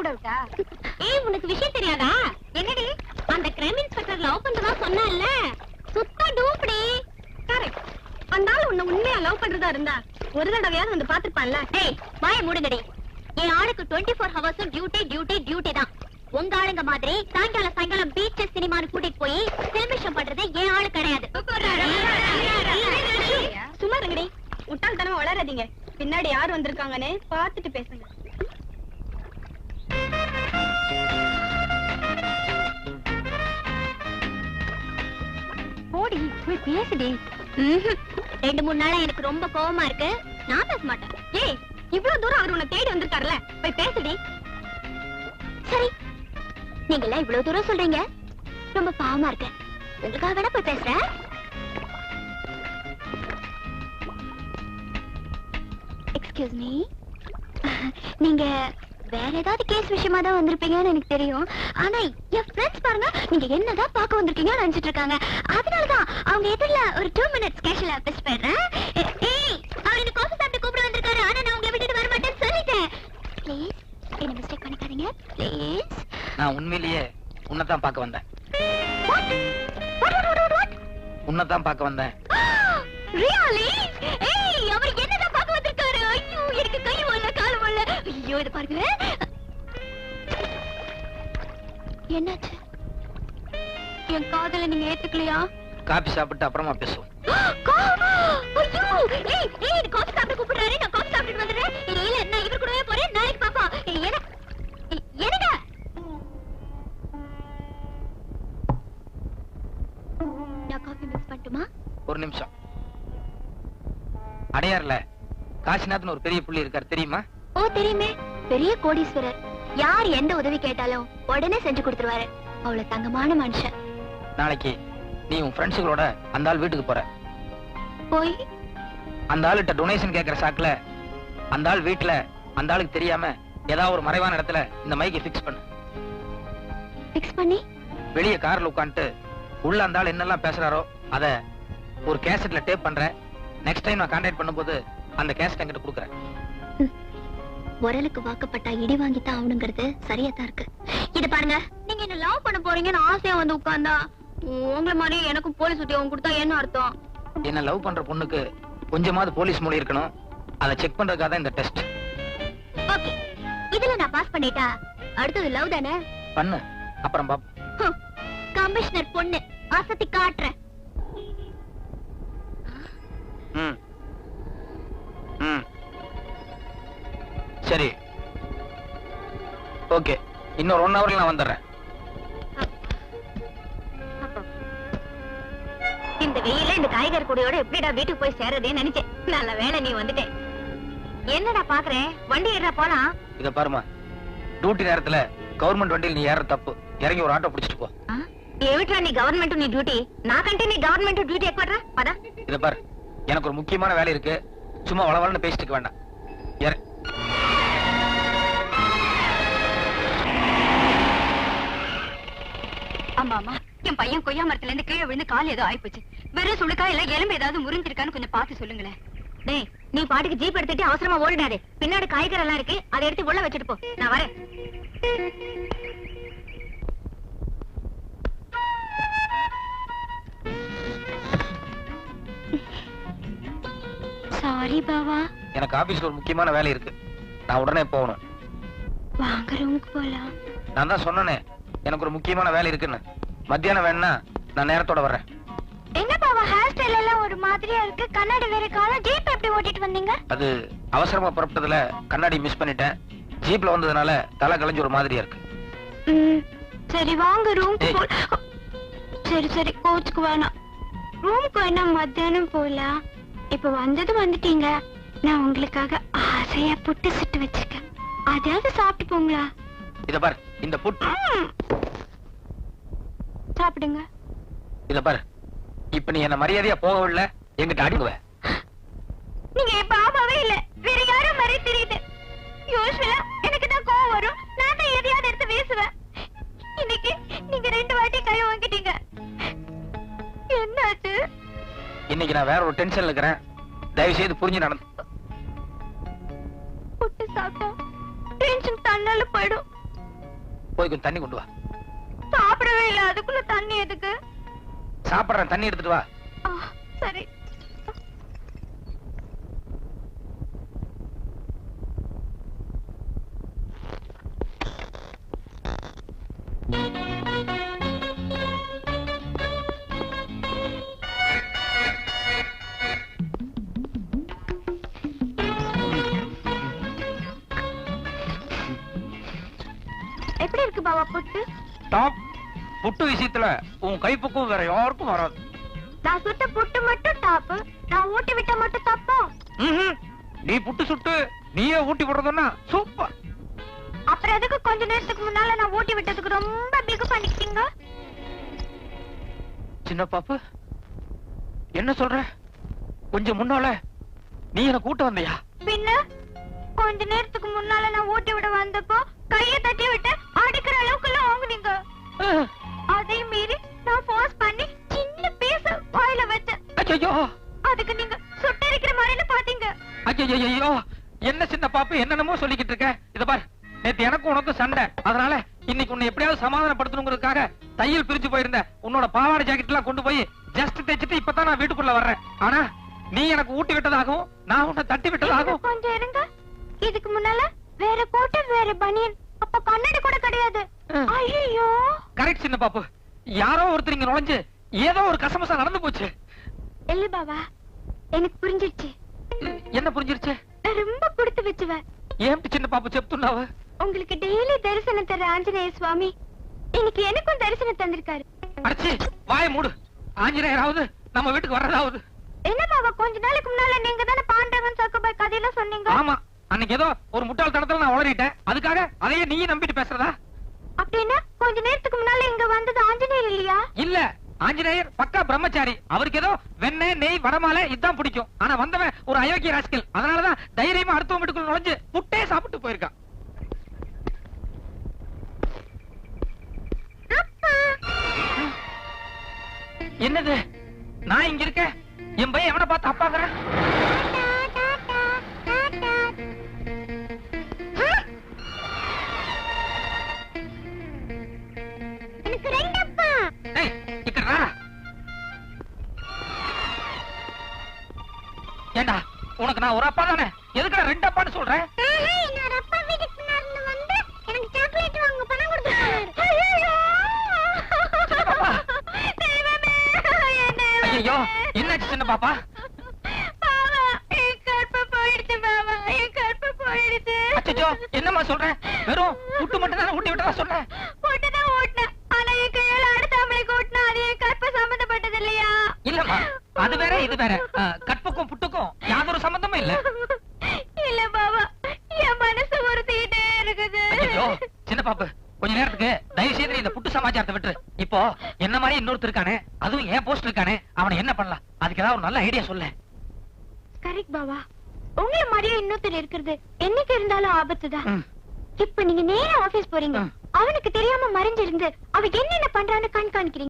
கூட விட்டா? ஏய், உனக்கு விஷயம் தெரியாதா? என்னடி அந்த கிரைம் இன்ஸ்பெக்டர் லவ் பண்றதா சொன்னான்ல, சுத்த டூப்டி. கரெக்ட். அந்த ஆளு உன்னை உண்மையா லவ் பண்றதா இருந்தா ஒரு தடவையாவது வந்து பாத்துப்பான்ல. ஏய், வாயை மூடுங்கடி. என் ஆளுக்கு 24 ஹவர்ஸும் டியூட்டி தான். உங்க ஆளுங்க மாதிரி சாயங்காலம் பீச் சினிமான்னு கூட்டிட்டு போய் செலிப்ரேஷன் பண்றது என் ஆளு கிடையாது. சும்மா இருங்கடி, முட்டாள்தனமா வளராதீங்க. பின்னாடி யார் வந்திருக்காங்கன்னு பாத்துட்டு பேசுங்க. போடி போய் பேசுடி. 2-3 நாளா எனக்கு ரொம்ப கோவமா இருக்கு. நான் பேச மாட்டேன். ஏய், இவ்வளவு தூரம் அவர் உன்னை தேடி வந்திருக்காருல, போய் பேசுடி. சரி, நீங்க எல்லாம் இவ்வளவு தூரம் சொல்றீங்க, ரொம்ப பாவமா இருக்கு. உங்களுக்காக வேணா போய் பேசுறேன். எக்ஸ்கியூஸ் மீ, நீங்க வேற ஏதாவது கேஸ் விஷயமா தான் வந்திருப்பீங்கன்னு எனக்கு தெரியும். ஆனா என் ஃப்ரெண்ட்ஸ் பாருங்க, நீங்க என்னதான் பார்க்க வந்திருக்கீங்கன்னு நினைச்சிட்டு இருக்காங்க. அதனாலதான் அவங்க எதிரில ஒரு 2 minutes கேஷ்ல பேச போயிடுறேன். ஏய், அவர் என்ன காஃபி சாப்பிட்டு கூப்பிட வந்திருக்காரு. ஆனா நான் உங்களை விட்டுட்டு வர மாட்டேன்னு சொல்லிட்டேன். ப்ளீஸ் என்ன மிஸ்டேக் பண்ணிக்காதீங்க ப்ளீஸ். நான் உண்மையிலேயே உன்னைத்தான் பார்க்க வந்தேன். உன்னைத்தான் பார்க்க வந்தேன். ரியலி? ஏய், அவர் என்னதான் பார்க்க வந்திருக்காரு? ஐயோ, எனக்கு கை வல்ல கால் வல்ல. ஐயோ, இத பாருங்க. என்னாச்சு? என் காதல நீங்க ஏத்துக்கலையா? காபி சாப்பிட்டு அப்புறமா பேசுவோம். ஐயோ, ஏய் ஏய், காபி சாப்பிட்டு கூப்பிடுறாரு. நான் காபி சாப்பிட்டு வந்துறேன். இல்ல, நான் இவர் கூடவே போறேன். நாளைக்கு பாப்பா. என்னங்க? நான் காபி மிக்ஸ் பண்ணட்டுமா? ஒரு நிமிஷம். அடையார்ல காசிநாத்னு ஒரு பெரிய புள்ளி இருக்காரு, தெரியுமா? ஓ, தெரியுமே. பெரிய கோடீஸ்வரர். யார் எந்த உதவி கேட்டாலும் உடனே செஞ்சு கொடுத்துருவாரு. அவ்வளவு தங்கமான மனுஷன். நாளைக்கு நீ உன் ஃப்ரெண்ட்ஸுகளோட அந்த ஆள் வீட்டுக்கு போற. போய் அந்த ஆளுகிட்ட டொனேஷன் கேட்கிற சாக்குல அந்த ஆள் வீட்டுல அந்த ஆளுக்கு தெரியாம ஏதாவது ஒரு மறைவான இடத்துல இந்த மைக்கை ஃபிக்ஸ் பண்ணு. ஃபிக்ஸ் பண்ணி வெளியே கார்ல உட்காந்துட்டு உள்ள அந்த ஆள் என்னெல்லாம் பேசுறாரோ அத ஒரு கேசட்ல டேப் பண்றேன். நெக்ஸ்ட் டைம் நான் கான்டாக்ட் பண்ணும்போது அந்த கேசட் என்கிட்ட கொடுக்குறேன். உரலுக்கு வாக்கப்பட்டா இடி வாங்கித்தான் ஆகணுங்கிறது சரியா தான் இருக்கு. இத பாருங்க, நீங்க என்ன லவ் பண்ண போறீங்கன்னு ஆசையா வந்து உட்கார்ந்தா உங்களை மாதிரி எனக்கும் போலீஸ் உத்தியோகம் கொடுத்தா என்ன அர்த்தம்? என்ன லவ் பண்ற பொண்ணுக்கு கொஞ்சமாவது போலீஸ் மொழி இருக்கணும். அதை செக் பண்றதுக்காக தான் இந்த டெஸ்ட். ஓகே, இதுல நான் பாஸ் பண்ணிட்டா அடுத்தது லவ் தானே? பண்ணு, அப்புறம் பாப். கமிஷனர் பொண்ணு அசத்தி காட்டுறேன். சரி, ஓகே. இன்னொரு 1 ஹவர்ல நான் வந்துடுறேன். இந்த வெயில இந்த காய்கறி கூடையோட எப்படிடா வீட்டுக்கு போய் சேரதேன்னு நினைச்சேன். நல்ல வேலை நீ வந்துட்டே. என்னடா பாக்குறேன், வண்டி ஏறா போலாம். இத பாருமா, டியூட்டி நேரத்துல கவர்மெண்ட் வண்டியில் நீ ஏற தப்பு. இறங்கி ஒரு ஆட்டோ பிடிச்சிட்டு போ. ஏவிட்ரா நீ கவர்மெண்ட் நீ டியூட்டி, நான் கண்டே நீ கவர்மெண்ட் டியூட்டி எக்படுற. படா. இத பாரு, எனக்கு ஒரு முக்கியமான வேலை இருக்கு. சும்மா வளவளன்னு பேசிட்டு வேண்டாம். ஏற. ஆமா, என் பையன் கொய்யா மரத்துல இருந்து கீழே விழுந்து கால் ஏதோ ஆயிப்போச்சு. வேற சுளுக்கா இல்ல எலும்பு ஏதாவது முறிஞ்சிருக்கான்னு கொஞ்சம் பார்த்து சொல்லுங்களேன். டேய், நீ பாட்டுக்கு ஜீப் எடுத்துட்டு அவசரமா ஓடிடாதே. பின்னாடி காய்கறி எல்லாம் இருக்கு, அதை எடுத்து உள்ள வச்சுட்டு போ. நான் வரேன். சாரி பாவா, எனக்கு ஆபீஸ்ல ஒரு முக்கியமான வேலை இருக்கு. நான் உடனே போகணும். வாங்க ரூமுக்கு போலாம். நான் தான் சொன்னேனே எனக்கு ஒரு முக்கியமான வேலை இருக்குன்னு. மத்தியானம் வேணா நான் நேரத்தோட வர்றேன். என்ன பாவா, ஹேர் ஸ்டைல் எல்லாம் ஒரு மாதிரியா இருக்கு. கண்ணாடி வேற காணோம். ஜீப் எப்படி ஓட்டிட்டு வந்தீங்க? அது அவசரமா புறப்பட்டதுல கண்ணாடி மிஸ் பண்ணிட்டேன். ஜீப்ல வந்ததுனால தலை கலைஞ்சு ஒரு மாதிரியா இருக்கு. சரி வாங்க ரூமுக்கு போ. சரி சரி, கோச்சுக்கு வேணாம். ரூமுக்கு வேணா மத்தியானம் போலாம். இப்ப வந்தது வந்துட்டீங்க. நான் உங்களுக்காக ஆசையா புட்டு சுட்டு வச்சிருக்கேன். அதாவது சாப்பிட்டு போங்களா? இத பாரு, இந்த புட்டு சாப்பிடுங்க. இத பாரு, இப்ப நீ என்ன மரியாதையா போகவில்லை, எங்கிட்ட அடிங்குவ. நீங்க பாபாவே இல்ல, வேற யாரும் மாதிரி தெரியுது. யூசுவலா எனக்கு தான் கோவம் வரும். நான் தான் எதையாவது எடுத்து வீசுவேன். இன்னைக்கு நீங்க 2 வாட்டி கை வாங்கிட்டீங்க. என்னாச்சு? இன்னைக்கு நான் வேற ஒரு டென்ஷன்ல இருக்கிறேன். தயவு செய்து புரிஞ்சு நடந்து. புட்டு சாப்பிட்டா டென்ஷன் தன்னால போயிடும். போய் கொஞ்சம் தண்ணி கொண்டு வா. சாப்பிடவே இல்ல, அதுக்குள்ள தண்ணி எதுக்கு? சாப்பிடுறேன், தண்ணி எடுத்துட்டு வா. சரி. எப்படி இருக்கு பாவா புட்டு? டாப். புட்டு விஷயத்துல உன் கைப்புக்கும் வேற யாருக்கும் வராது. நான் சுட்ட புட்டு மட்டும் டாப், நான் ஊட்டி விட்ட மட்டும் தப்பா? நீ புட்டு சுட்டு நீயே ஊட்டி விடுறதுன்னா சூப்பர். அப்புறம் எதுக்கு கொஞ்ச நேரத்துக்கு முன்னால நான் ஊட்டி விட்டதுக்கு ரொம்ப பிகு பண்ணிக்கிட்டீங்க? சின்ன பாப்பு, என்ன சொல்ற? கொஞ்சம் முன்னால நீ என்ன கூட்ட வந்தியா? பின்ன கொஞ்ச நேரத்துக்கு முன்னால நான் ஊட்டி விட வந்தப்போ கையை தட்டி விட்டு அடிக்கிற அளவுக்கு எல்லாம் வாங்குனீங்க. அதே மீறி நான் ஃபோர்ஸ் பண்ணி சின்ன பீஸ் வாயில வச்சேன். ஐயோ, அதுக்கு நீங்க சுட்டரிக்கிற மாதிரின்னு பாத்தீங்க. ஐயோ, என்ன சின்ன பாப்பு என்னென்னமோ சொல்லிக்கிட்டு இருக்க? இத பாரு, நேத்து எனக்கும் உனக்கும் சண்டை. அதனால இன்னைக்கு உன்னை எப்படியாவது சமாதானப்படுத்தணுங்கிறதுக்காக தையல் பிரிச்சு போயிருந்த உன்னோட பாவாடை ஜாக்கெட் எல்லாம் கொண்டு போய் ஜஸ்ட் தைச்சிட்டு இப்பதான் நான் வீட்டுக்குள்ள வர்றேன். ஆனா நீ எனக்கு ஊட்டி விட்டதாகவும் நான் உன்னை தட்டி விட்டதாகவும். கொஞ்சம் இருங்க, இதுக்கு முன்னால வேற கோட்டை வேற பனியன், அப்ப கண்ணாடி கூட கிடையாது. ஐயோ, கரெக்ட் சின்ன பாப்பு. யாரோ ஒருத்தர் இங்க நுழைஞ்சு ஏதோ ஒரு கசமசா நடந்து போச்சு. இல்ல பாபா, எனக்கு புரிஞ்சிருச்சு. என்ன புரிஞ்சிருச்சு? நான் ரொம்ப கொடுத்து வச்சுவேன். ஏன் சின்ன பாப்பு చెప్తున్నావు? உங்களுக்கு டெய்லி தரிசனம் தர ஆஞ்சநேய சுவாமி இன்னைக்கு எனக்கும் தரிசனம் தந்திருக்காரு. அடச்சி, வாயை மூடு. ஆஞ்சநேயராவது நம்ம வீட்டுக்கு வர்றதாவது. என்ன பாபா, கொஞ்ச நாளைக்கு முன்னால நீங்க தானே பாண்டவன் சக்கபாய் கதையெல்லாம் சொன்னீங்க. ஆமா, அன்னைக்கு ஏதோ ஒரு முட்டாள் தடத்துல நான் உளறிட்டேன். அதுக்காக அதையே நீயே நம்பிட்டு பேசுறதா? அப்படின்னா கொஞ்ச நேரத்துக்கு முன்னால இங்க வந்தது ஆஞ்சநேயர் இல்லையா? இல்ல, ஆஞ்சநேயர் பக்கா பிரம்மச்சாரி. அவருக்கு ஏதோ வெண்ணெய் நெய் வடமாலை இதான் பிடிக்கும். ஆனா வந்தவன் ஒரு அயோக்கிய ராஸ்கல். அதனாலதான் தைரியமா அடுத்த வீட்டுக்குள்ள நுழைஞ்சு புட்டே சாப்பிட்டு போயிருக்கான். என்னது, நான் இங்க இருக்கேன், என் பையன் எவனை பார்த்து அப்பாக்குறேன்? எனக்கு ரெண்டு அப்பா. ஏய், இக்கடா. ஏண்டா, உனக்கு நான் ஒரு அப்பா தானே, எதுக்குடா ரெண்டு அப்பான்னு சொல்றேன்? என்னோட அப்பா வீட்டுக்கு பின்னாடி வந்து எனக்கு சாக்லேட் வாங்க பணம் கொடுத்தாரு. ஐயோ, என்னாச்சு சின்ன பாப்பா? அச்சோ, என்னம்மா சொல்றேன்? வெறும் புட்டு மட்டும் தானே ஊட்டி விட்டதா சொன்னேன். இல்லம்மா, அது வேற இது வேற. கற்புக்கும் புட்டுக்கும் யாதொரு சம்பந்தமும் இல்ல. இல்ல பாபா, என் மனசு உறுத்திட்டே இருக்குது. ஐயோ, சின்ன பாப்பு, கொஞ்ச நேரத்துக்கு தயவு செய்து இந்த புட்டு சமாச்சாரத்தை விட்டு. இப்போ என்ன மாதிரி இன்னொருத்தர் இருக்கானே, அதுவும் ஏன் போஸ்ட் இருக்கானே, அவனை என்ன பண்ணலாம்? அதுக்கு ஏதாவது ஒரு நல்ல ஐடியா சொல்ல. கரெக்ட் பாபா, உங்களை மாதிரியே இன்னொருத்தர் இருக்கிறது என்னைக்கு இருந்தாலும் ஆபத்துதான். இப்ப நீங்க நேரா ஆபீஸ் போறீங்க, அவனுக்கு தெரியாம மறைஞ்சிருந்து அவ என்னென்ன பண்றான்னு கண்காணிக்கிறீங்க.